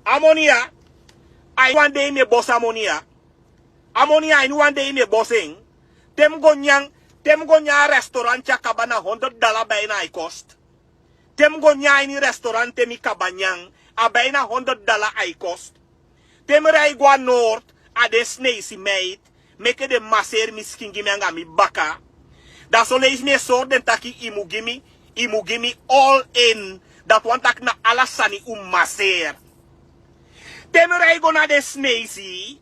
Ammonia. I one day me boss ammonia. Ammonia I one day me bossing. Tem go nyang restaurant cha kabana $100 by na I cost. Tem go nyang ni restaurant mi kabanyang a by na $100 I cost. Tem rai go north a de snacey mate. Make de maser mi skin gimme anga mi baka. Dat so lees me soort den taki imu gimme all in. Dat want tak na alasani maser. Temerai go na de snacey.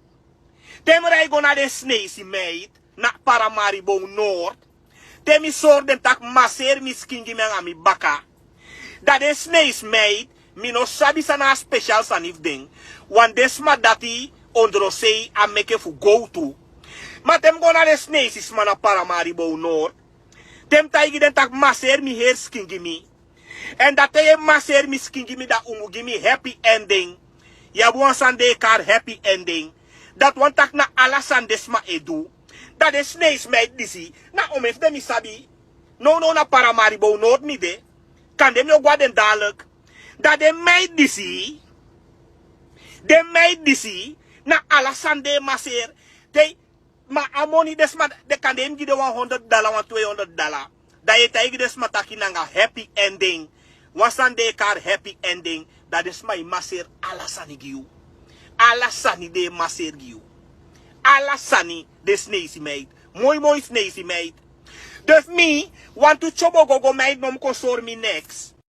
Temerai go na de snacey mate. Na Paramaribo North. Temi soort den tak maser mi skin gimme anga mi baka. Dat de snacey mate. Mi no sabi sana special sanif ding. Wan desma dati ondro say a make fu go to. Maar tem go na de snacey man na Paramaribo North. Tem taigi den tak maser mi hair skin gimme. En dat te maser mi skin gimme da gimme happy ending. Ya buwan sande kar happy ending. Dat wan tak na ala sandesma edu. Dat de snakes meid disi. Na omef de mi sabi. No na Paramaribo North mi de. Kan dem yo gwa den dalek. Dat de meid disi. De meid disi. Na ala sande maser. Te ma amoni desma de kan dem gide $100 $200. Da je taigi desma taki nanga happy ending. Wasande kar happy ending. Dat is my maser alasani giu. Alasani de maser giu. Alasani de snacey meid. Mooi snacey meid. Dus me want to chobo go meid nom konsor mi next.